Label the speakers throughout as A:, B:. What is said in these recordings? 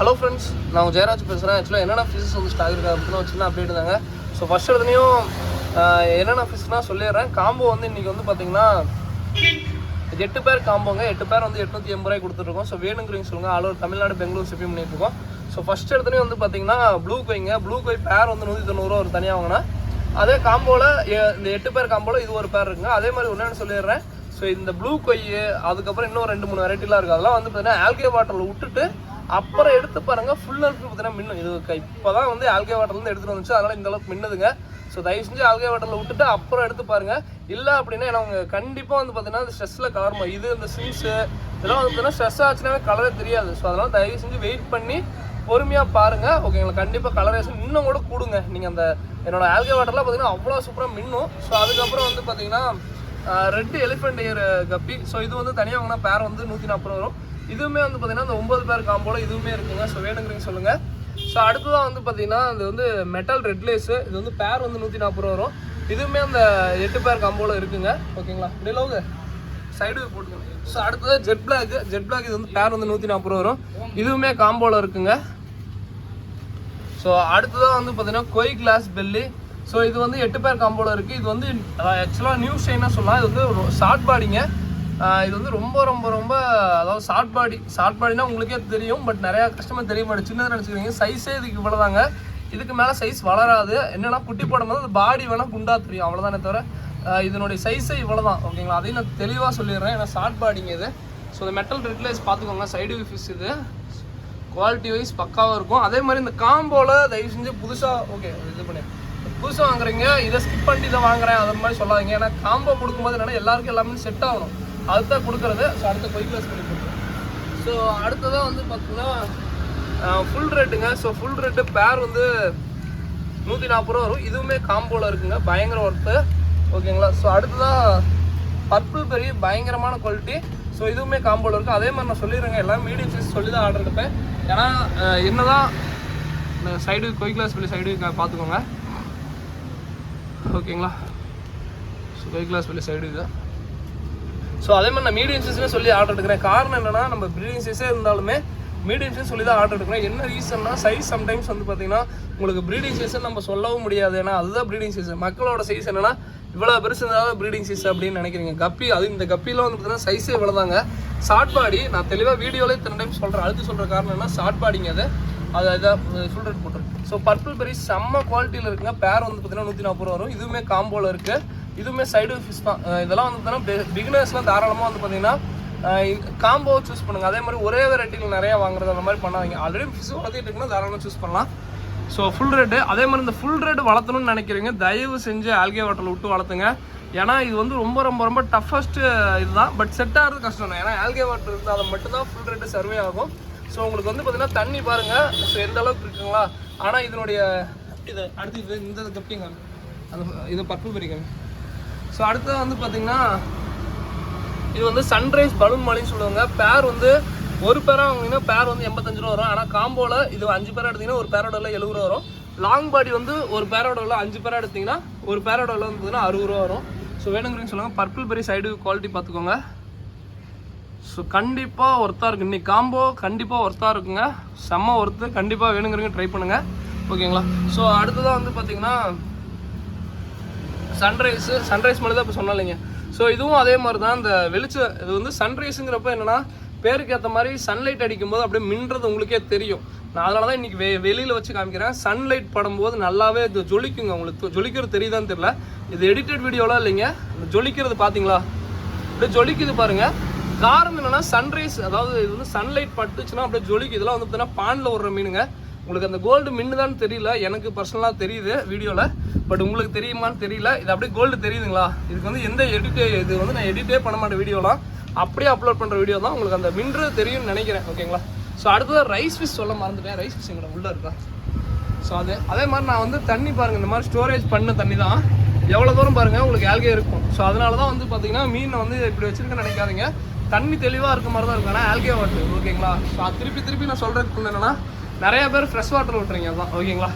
A: Hello friends, நான் ஜெயராஜ் பேசுகிறேன். ஆக்சுவலாக என்னென்ன ஃபிஷஸ் வந்து ஸ்டாக் இருக்குது அப்படின்னு ஒரு சின்ன அப்டேட் தாங்க. ஸோ ஃபஸ்ட் எடுத்துலையும் என்னென்ன ஃபிஷ்னால் சொல்லிடுறேன். காம்போ வந்து இன்றைக்கி வந்து பார்த்திங்கன்னா 8 பேர் காம்போங்க. 8 பேர் வந்து 880 ரூபாய் கொடுத்துருக்கோம். ஸோ வேணுங்கிறீங்க சொல்லுங்கள். All over Tamil Nadu Bengaluru shipping பண்ணிட்டுருக்கோம். ஸோ ஃபஸ்ட் எடுத்துலையும் வந்து பார்த்திங்கன்னா ப்ளூ கோய் பேர் வந்து 190 ரூபா ஒரு தனியாக வாங்கினா. அதே காம்போவில் இந்த 8 பேர் காம்போவில் இது ஒரு பேர் இருக்குங்க. அதே மாதிரி ஒன்று சொல்லிடுறேன். ஸோ இந்த ப்ளூ கொய் அதுக்கப்புறம் இன்னும் 2-3 வெரைட்டிலாம் இருக்குது. அதெல்லாம் வந்து பார்த்தீங்கன்னா ஆல்கே வாட்டரில் விட்டுட்டு அப்புறம் எடுத்து பாருங்கள். ஃபுல் அண்ட் ஃபுல் பார்த்தீங்கன்னா மின்னும். இது இப்போ தான் வந்து ஆல்கே வாட்டர்லேருந்து எடுத்துகிட்டு வந்துச்சு. அதனால் இந்த அளவுக்கு மின்னுதுங்க. ஸோ தயவு செஞ்சு ஆல்கே வாட்டரில் விட்டுட்டு அப்புறம் எடுத்து பாருங்கள். இல்லை அப்படின்னா அவங்க கண்டிப்பாக வந்து பார்த்தீங்கன்னா இந்த ஸ்ட்ரெஸ்ஸில் கலருமா. இது இந்த சிம்ஸு இதெல்லாம் வந்து பார்த்தீங்கன்னா ஸ்ட்ரெஸ் ஆச்சுனாவே கலரே தெரியாது. ஸோ அதனால் தயவு செஞ்சு வெயிட் பண்ணி பொறுமையாக பாருங்கள். ஓகேங்களா, கண்டிப்பாக கலரேஷன் இன்னும் கூட கொடுங்க. நீங்கள் அந்த என்னோட ஆல்கே வாட்டர்லாம் பார்த்தீங்கன்னா அவ்வளோ சூப்பராக மின்னும். ஸோ அதுக்கப்புறம் வந்து பார்த்தீங்கன்னா ரெட் எலிஃபென்ட் இயர் கப்பி. ஸோ இது வந்து தனியாக வாங்கினா பேர் வந்து 140 வரும். இதுவுமே வந்து பார்த்தீங்கன்னா இந்த 9 பேர் காம்போல இதுவுமே இருக்குங்க. ஸோ வேணுங்கிறீங்க சொல்லுங்கள். ஸோ அடுத்ததான் வந்து பார்த்தீங்கன்னா இது வந்து மெட்டல் ரெட்லேஸு. இது வந்து பேர் வந்து 140 வரும். இதுவுமே அந்த 8 பேர் காம்போல இருக்குங்க. ஓகேங்களா, டிலோகு சைடு போட்டுக்கோங்க. ஸோ அடுத்தது ஜெட் பிளாக். இது வந்து பேர் வந்து 140 வரும். இதுவுமே காம்போல இருக்குங்க. ஸோ அடுத்ததான் வந்து பார்த்தீங்கன்னா கொய் கிளாஸ் பெல்லி. ஸோ இது வந்து 8 பேர் காம்போல இருக்குது. இது வந்து ஆக்சுவலாக நியூ ஷைனாக சொல்லலாம். இது வந்து ஷார்ட் பாடிங்க. இது வந்து ரொம்ப அதாவது ஷார்ட் பாடினா உங்களுக்கே தெரியும். பட் நிறையா கஸ்டமர் தெரிய மாட்டேன். சின்னதாக நினச்சிக்கிறீங்க. சைஸே இதுக்கு இவ்வளோதாங்க. இதுக்கு மேலே சைஸ் வளராது. என்னென்னா குட்டி போடும்போது அது பாடி வேணால் குண்டா தெரியும், அவ்வளோதானே தவிர இதனுடைய சைஸே இவ்வளோ தான். ஓகேங்களா, அதையும் நான் தெளிவாக சொல்லிடுறேன். ஏன்னா ஷார்ட் பாடிங்க இது. ஸோ இந்த மெட்டல் ரெட்லேஸ் பார்த்துக்கோங்க. சைடு ஃபிஷ் இது குவாலிட்டி வைஸ் பக்காவாக இருக்கும். அதே மாதிரி இந்த காம்போவில் தயவு செஞ்சு புதுசாக இது பண்ணி புதுசாக வாங்குறீங்க. இதை ஸ்கிப் பண்ணிட்டு இதை வாங்குறேன் அது மாதிரி சொல்லாதீங்க. ஏன்னா காம்போ கொடுக்கும்போது என்னென்னா எல்லாருக்கும் எல்லாமே செட் ஆகணும். அதுதான் கொடுக்குறது. ஸோ அடுத்த கொய் கிளாஸ் பண்ணி கொடுக்குறேன். ஸோ அடுத்ததான் வந்து பார்த்தீங்கன்னா ஃபுல் ரெட்டுங்க. ஸோ ஃபுல் ரெட்டு பேர் வந்து 140 ரூபா வரும். இதுவுமே காம்போவில் இருக்குங்க. பயங்கர ஒர்த்து. ஓகேங்களா. ஸோ அடுத்ததான் பர்பிள் பெரிய பயங்கரமான குவாலிட்டி. ஸோ இதுவுமே காம்போவில் இருக்குது. அதே மாதிரி நான் சொல்லிடுறேங்க. எல்லாம் மீடியம் சைஸ் சொல்லி தான் ஆர்டர் எடுப்பேன். ஏன்னா என்னதான் இந்த சைடு கொய் கிளாஸ் சொல்லி சைடு பார்த்துக்கோங்க. ஓகேங்களா. ஸோ கொய் கிளாஸ் சொல்லி சைடு இது. ஸோ அதே மாதிரி நான் மீடியம் சைஸ்னே சொல்லி ஆர்டர் எடுக்கிறேன். காரணம் என்னென்னா நம்ம ப்ரீடிங் சைஸே இருந்தாலுமே மீடியம் சைஸ் சொல்லி தான் ஆர்டர் எடுக்கிறேன். என்ன ரீசன்னா சைஸ் சம்டைம்ஸ் வந்து பார்த்தீங்கன்னா உங்களுக்கு ப்ரீடிங் சைஸை நம்ம சொல்லவும் முடியாது. ஏன்னா அதுதான் ப்ரீடிங் சைஸ். மக்களோட சைஸ் என்னென்னா இவ்வளோ பெருசு இருந்தாலும் ப்ரீடிங் சைஸ் அப்படின்னு நினைக்கிறீங்க. கப்பி அது இந்த கப்பியில் வந்து பார்த்தீங்கன்னா சைஸே இவ்வளோதாங்க. ஷார்ட் பாடி நான் தெளிவாக வீடியோவிலே 3 டைம் சொல்கிறேன். அடுத்து சொல்கிற காரணம் என்ன, ஷார்ட் பாடிங்க. அது இதான் ஃபுல் ரேட் போட்டுருக்கு. ஸோ பர்பிள் பெரிய செம்ம குவாலிட்டியில் இருக்குங்க. பேர் வந்து பார்த்தீங்கன்னா 140 ரூபா வரும். இதுவுமே காம்போவில் இருக்குது. இதுவுமே சைடு ஃபிஷ் தான். இதெல்லாம் வந்து பார்த்தீங்கன்னா பிகினர்ஸ்லாம் தாராளமாக வந்து பார்த்தீங்கன்னா காம்போ சூஸ் பண்ணுங்கள். அதே மாதிரி ஒரே வெரைட்டியில் நிறையா வாங்குறது அந்த மாதிரி பண்ணாதீங்க. ஆல்ரெடி ஃபிஷ் வளர்த்திட்டு இருக்குன்னா தாராளமாக சூஸ் பண்ணலாம். So full rate. அதே மாதிரி இந்த ஃபுல் ரேட்டு வளர்த்தணும்னு நினைக்கிறீங்க, தயவு செஞ்சு ஆல்கே வாட்டரில் விட்டு வளர்த்துங்க. ஏன்னா இது வந்து ரொம்ப டஃபஸ்ட்டு இதுதான். பட் செட் ஆகிறது கஷ்டம் தான். ஏன்னா ஆல்கே வாட்டர் இருந்தால் அதை மட்டும்தான் ஃபுல் ரேட்டு சர்வே ஆகும். ஸோ உங்களுக்கு வந்து பார்த்தீங்கன்னா தண்ணி பாருங்கள். ஸோ எந்த அளவுக்கு இருக்குங்களா. ஆனால் இதனுடைய இது அடுத்து இந்த கப்பிங்க அந்த இது பர்பிள் பெரிங்க. ஸோ அடுத்தது வந்து பார்த்தீங்கன்னா இது வந்து சன்ரைஸ் பலூன் மாலின்னு சொல்லுவாங்க. பேர் வந்து ஒரு பேராக வாங்கினீங்கன்னா பேர் வந்து 85 ரூபா வரும். ஆனால் காம்போவில் இது 5 பேராக எடுத்திங்கன்னா ஒரு பேரோட விலை 70 ரூபா வரும். லாங் பாடி வந்து ஒரு பேரோட விலை 5 பேராக எடுத்திங்கன்னா ஒரு பேரோட விலை வந்து பார்த்தீங்கன்னா 60 ரூபா வரும். ஸோ வேணுங்கிறீங்க சொல்லுங்கள். பர்பிள் பெரிய சைடு குவாலிட்டி பார்த்துக்கோங்க. ஸோ கண்டிப்பாக ஒர்த்தாக இருக்குது. இன்றைக்கி காம்போ கண்டிப்பாக ஒர்த்தாக இருக்குங்க. செம்ம ஒர்த்து. கண்டிப்பாக வேணுங்கிறீங்க ட்ரை பண்ணுங்கள். ஓகேங்களா. ஸோ அடுத்ததாக வந்து பார்த்தீங்கன்னா சன்ரைஸ் மாதிரி தான் இப்போ சொன்னாலிங்க. ஸோ இதுவும் அதே மாதிரி தான். இந்த வெளிச்சம் இது வந்து சன்ரைஸுங்கிறப்ப என்னென்னா பேருக்கு ஏற்ற மாதிரி சன்லைட் அடிக்கும்போது அப்படியே மின்றது உங்களுக்கே தெரியும். நான் அதனால தான் இன்றைக்கி வெளியில் வச்சு காமிக்கிறேன். சன்லைட் படும்போது நல்லாவே இது ஜொலிக்குங்க. உங்களுக்கு ஜொலிக்கிறது தெரியுதான்னு தெரியல. இது எடிட்டட் வீடியோலாம் இல்லைங்க. ஜொலிக்கிறது பார்த்தீங்களா, அப்படியே ஜொலிக்குது பாருங்கள். காரணம் என்னென்னா சன்ரைஸ், அதாவது இது வந்து சன்லைட் பட்டுச்சுன்னா அப்படியே ஜொலிக்கு. இதெல்லாம் வந்து பார்த்தீங்கன்னா பானில் விடுற மீனுங்க. உங்களுக்கு அந்த கோல்டு மின்னுதான்னு தெரியல. எனக்கு பர்சனலாக தெரியுது வீடியோவில். பட் உங்களுக்கு தெரியுமான்னு தெரியல. இது அப்படியே கோல்டு தெரியுதுங்களா. இதுக்கு வந்து எந்த இது வந்து நான் எடிட்டே பண்ண மாட்டேன். வீடியோலாம் அப்படியே அப்லோட் பண்ணுற வீடியோ தான். உங்களுக்கு அந்த மின்றது தெரியும்னு நினைக்கிறேன். ஓகேங்களா. ஸோ அடுத்தது ரைஸ் ஃபிஷ் சொல்ல மறந்துட்டேன். ரைஸ் ஃபிஷ் எங்கட உள்ளே இருக்கா. ஸோ அதே மாதிரி நான் வந்து தண்ணி பாருங்கள். இந்த மாதிரி ஸ்டோரேஜ் பண்ண தண்ணி தான். எவ்வளோ தூரம் பாருங்கள் உங்களுக்கு ஆல்கே இருக்கும். ஸோ அதனால தான் வந்து பார்த்தீங்கன்னா மீனை வந்து இப்படி வச்சுருக்கேன்னு நினைக்காதீங்க. தண்ணி தெளிவாக இருக்க மாதிரி தான் இருக்கும். ஆனால் ஆல்கே வாட்டர். ஓகேங்களா. ஸோ அது திருப்பி நான் சொல்கிறதுக்கு என்னென்னா நிறைய பேர் ஃப்ரெஷ் வாட்டர் விட்டுறீங்க. அதுதான். ஓகேங்களா.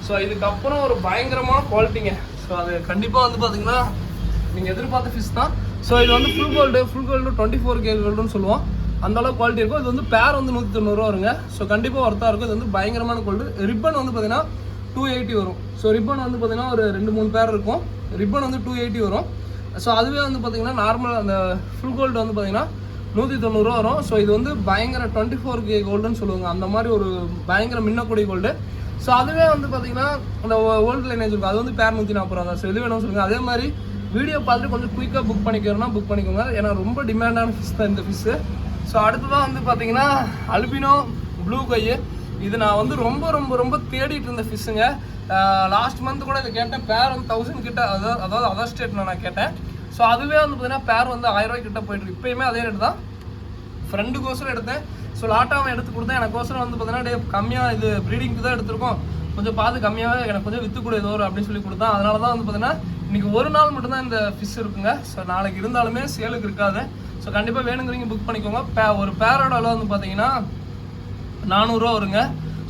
A: ஸோ இதுக்கப்புறம் ஒரு பயங்கரமான குவாலிட்டிங்க. ஸோ அது கண்டிப்பாக வந்து பார்த்தீங்கன்னா நீங்கள் எதிர்பார்த்த ஃபிஷ் தான். ஸோ இது வந்து ஃபுல் கோல்டு 24K கோல்டுன்னு சொல்லுவோம். அந்தளவுக்கு குவாலிட்டி இருக்கும். இது வந்து பேர் வந்து 190 வருங்க. ஸோ கண்டிப்பாக ஒர்த்தாக இருக்கும். இது வந்து பயங்கரமான கோல்டு. ரிப்பன் வந்து பார்த்தீங்கன்னா 280 வரும். ஸோ ரிப்பன் வந்து பார்த்தீங்கன்னா ஒரு 2-3 பேர் இருக்கும். ரிப்பன் வந்து 280 வரும். ஸோ அதுவே வந்து பார்த்தீங்கன்னா நார்மல் அந்த ஃபுல் கோல்டு வந்து பார்த்தீங்கன்னா 190 வரும். ஸோ இது வந்து பயங்கர 24K கோல்டுன்னு சொல்லுவாங்க. அந்த மாதிரி ஒரு பயங்கர மின்னக்கூடிய கோல்டு. ஸோ அதுவே வந்து பார்த்தீங்கன்னா அந்த ஓல்டு லைனேஜ் இருக்கும். அது வந்து பேர் 140 தான். ஸோ இது வேணும்னு சொல்லுங்கள். அதே மாதிரி வீடியோ பார்த்துட்டு கொஞ்சம் குயிக்காக புக் பண்ணிக்கிறோன்னா புக் பண்ணிக்கோங்க. ஏன்னா ரொம்ப டிமாண்டான ஃபிஷ் தான் இந்த ஃபிஷ்ஷு. ஸோ அடுத்ததான் வந்து பார்த்தீங்கன்னா அல்பினோ ப்ளூ கையு. இது நான் வந்து ரொம்ப ரொம்ப ரொம்ப தேடிட்டு இருந்த ஃபிஷ்ஷுங்க. லாஸ்ட் மந்த் கூட இதை கேட்டேன். பேர் வந்து 1000 கிட்ட, அதாவது அதர் ஸ்டேட்டில் நான் கேட்டேன். ஸோ அதுவே வந்து பார்த்தீங்கன்னா பேர் வந்து 1000 ரூபாய் கிட்ட போயிட்டு இப்போயுமே அதே ரேட்டு தான். ஃப்ரெண்டுக்கோசரம் எடுத்தேன். ஸோ லாட்டாக எடுத்து கொடுத்தேன். எனக்கோசரம் வந்து பார்த்தீங்கன்னா கம்மியாக இது ப்ரீடிங்க்கு தான் எடுத்திருக்கோம், கொஞ்சம் பார்த்து கம்மியாக எனக்கு கொஞ்சம் விற்று கூட ஏதோ ஒரு அப்படின்னு சொல்லி கொடுத்தான். அதனால தான் வந்து பார்த்தீங்கன்னா இன்றைக்கி ஒரு நாள் மட்டும்தான் இந்த ஃபிஷ் இருக்குங்க. ஸோ நாளைக்கு இருந்தாலுமே சேலுக்கு இருக்காது. ஸோ கண்டிப்பாக வேணுங்கிறீங்க புக் பண்ணிக்கோங்க. ஒரு பேரோட அளவு வந்து பார்த்தீங்கன்னா 400 ரூபா வருங்க.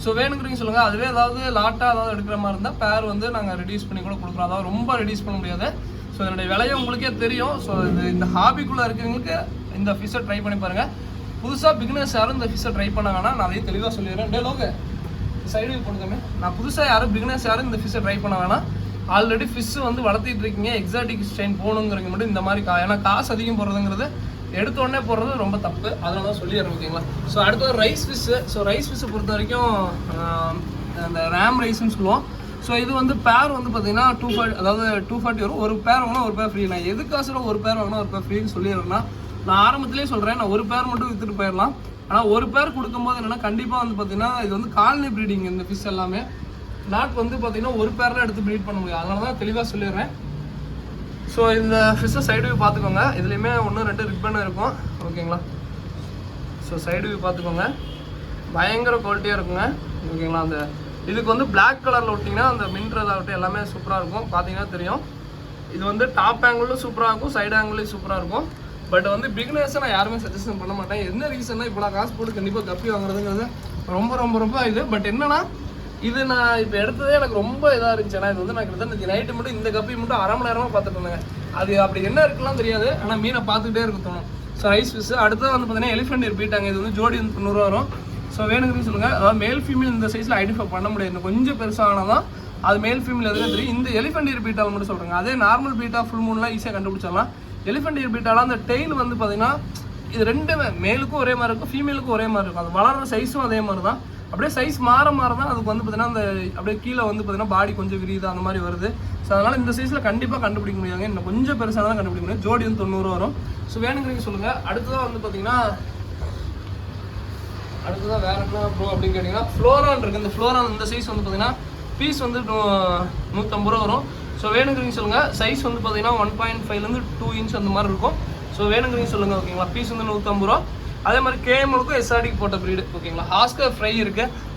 A: ஸோ வேணுங்கிறீங்க சொல்லுங்கள். அதுவே ஏதாவது லாட்டாக ஏதாவது எடுக்கிற மாதிரி இருந்தால் பேர் வந்து நாங்கள் ரெடியூஸ் பண்ணி கூட கொடுக்குறோம். அதாவது ரொம்ப ரெடியூஸ் பண்ண முடியாது. ஸோ இதனுடைய விலையை உங்களுக்கே தெரியும். ஸோ இந்த ஹாபிக்குள்ளே இருக்கிறவங்களுக்கு இந்த ஃபிஷ்ஷை ட்ரை பண்ணி பாருங்கள். புதுசாக பிகினர்ஸ் யாரும் இந்த ஃபிஷ்ஷை ட்ரை பண்ணாங்கன்னா நான் அதையும் தெளிவாக சொல்லிடுறேன். லோக சைடு போடுங்க. நான் புதுசாக யாரும் பிகினர்ஸ் யாரும் இந்த ஃபிஷ்ஷை ட்ரை பண்ண வேணாம். ஆல்ரெடி ஃபிஷ்ஷு வந்து வளர்த்திட்டு இருக்கீங்க, எக்ஸாட்டிக் ஸ்டைன் போகணுங்கிறவங்க மட்டும் இந்த மாதிரி ஏன்னா காசு அதிகம் போடுறதுங்கிறது எடுத்த உடனே போடுறது ரொம்ப தப்பு. அதனால தான் சொல்லிடுறேன், ஓகேங்களா. ஸோ அடுத்தது ரைஸ் ஃபிஷ்ஷு. ஸோ ரைஸ் ஃபிஷ்ஷை பொறுத்த வரைக்கும் அந்த ரேம் ரைஸ்ன்னு சொல்லுவோம். ஸோ இது வந்து பேர் வந்து பார்த்தீங்கன்னா 240, அதாவது 240 வரும். ஒரு பேர் வாங்கினா ஒரு பேர் ஃப்ரீ. நான் எதுக்காசரம் ஒரு பேர் வாங்கினா ஒரு பேர் ஃப்ரீன்னு சொல்லிடுறேன்னா, நான் ஆரம்பத்திலே சொல்கிறேன், நான் ஒரு பேர் மட்டும் விற்றுட்டு போயிடலாம். ஆனால் ஒரு பேர் கொடுக்கும்போது என்னென்னா கண்டிப்பாக வந்து பார்த்தீங்கன்னா இது வந்து காலனி ப்ரீடிங். இந்த ஃபிஷ் எல்லாமே நாட் வந்து பார்த்தீங்கன்னா ஒரு பேரில் எடுத்து ப்ரீட் பண்ண முடியாது. அதனால தான் தெளிவாக சொல்லிடுறேன். ஸோ இந்த ஃபிஷ்ஷை சைடு வியூ பார்த்துக்கோங்க. இதுலேயுமே 1-2 ரிப்பன் இருக்கும், ஓகேங்களா. ஸோ சைடு வியூ பார்த்துக்கோங்க. பயங்கர குவாலிட்டியாக இருக்குங்க, ஓகேங்களா. அந்த இதுக்கு வந்து பிளாக் கலரில் விட்டிங்கன்னா அந்த மின்றதாகட்டும் எல்லாமே சூப்பராக இருக்கும். பார்த்தீங்கன்னா தெரியும். இது வந்து டாப் ஆங்கிளும் சூப்பராக இருக்கும், சைடு ஆங்கிளையும் சூப்பராக இருக்கும். பட் வந்து பிகினர்ஸை நான் யாருமே சஜஷன் பண்ண மாட்டேன். என்ன ரீசன்னா இப்போ நான் காசு போட்டு கண்டிப்பாக கப்பி வாங்குறதுங்கிறது ரொம்ப ரொம்ப ரொம்ப இது. பட் என்னன்னா இது நான் இப்போ எடுத்ததே எனக்கு ரொம்ப இதாக இருந்துச்சு. ஏன்னா இது வந்து நான் கிட்டத்தட்ட நைட்டு மட்டும் இந்த கப்பி மட்டும் 1/2 மணி நேரமாக பார்த்துட்டு இருந்தேங்க. அது அப்படி என்ன இருக்குலாம் தெரியாது, ஆனால் மீனை பார்த்துக்கிட்டே இருக்க தோணும். So rice fish. அடுத்தது வந்து பார்த்தீங்கன்னா எலிஃபென்ட் இயர் பீட்டாங்க. இது வந்து ஜோடி வந்து 90 வரும். ஸோ வேணுங்கிறது சொல்லுங்கள். அதாவது மேல் ஃபீமேல் இந்த சைஸில் ஐடென்டிஃபை பண்ண முடியாது. கொஞ்சம் பெருசானால் தான் அது மேல் ஃபீமேல் எதுவும் தெரியும். இந்த எலிஃபென்ட் இயர் பீட்டால் மட்டும் சொல்கிறாங்க. அதே நார்மல் பீட்டா ஃபுல் மூணுலாம் ஈஸியாக கண்டுபிடிச்சிடலாம். எலிஃபென்ட் இயர் பீட்டாலாம் அந்த டெயில் வந்து பார்த்தீங்கன்னா இது ரெண்டுமே மேலுக்கும் ஒரே மாதிரி இருக்கும், ஃபீமேலுக்கும் ஒரே மாதிரி இருக்கும். அது வளர்கிற சைஸும் அதே மாதிரி தான். அப்படியே சைஸ் மாற தான் அதுக்கு வந்து பார்த்தீங்கன்னா அந்த அப்படியே கீழே வந்து பார்த்தீங்கன்னா பாடி கொஞ்சம் விரியுது அந்த மாதிரி வருது. ஸோ அதனால் இந்த சைஸில் கண்டிப்பாக கண்டுபிடிக்க முடியாதுங்க. இன்னும் கொஞ்சம் பெருசாக தான் கண்டுபிடிக்க முடியும். ஜோடி வந்து 90 வரும். ஸோ வேணுங்கிறீங்க சொல்லுங்கள். அடுத்ததாக வந்து பார்த்தீங்கன்னா அடுத்ததான் வேறு என்ன ப்ரோ அப்படின்னு கேட்டிங்கன்னா ஃப்ளோரான் இருக்குது. இந்த ஃப்ளோரான் இந்த சைஸ் வந்து பார்த்தீங்கன்னா பீஸ் வந்து 150 ரூபா வரும். ஸோ வேணுங்கிறீங்க சொல்லுங்கள். சைஸ் வந்து பார்த்தீங்கன்னா 1.5 to 2 inch அந்த மாதிரி இருக்கும். ஸோ வேணுங்கிறீங்க சொல்லுங்கள், ஓகேங்களா. பீஸ் வந்து 150 ரூபா. அதே மாதிரி கேஎம்எலுக்கும் எஸ்ஆர்டிக்கு போட்ட ப்ரீடு, ஓகேங்களா. ஆஸ்கர் ஃப்ரை இருக்குது.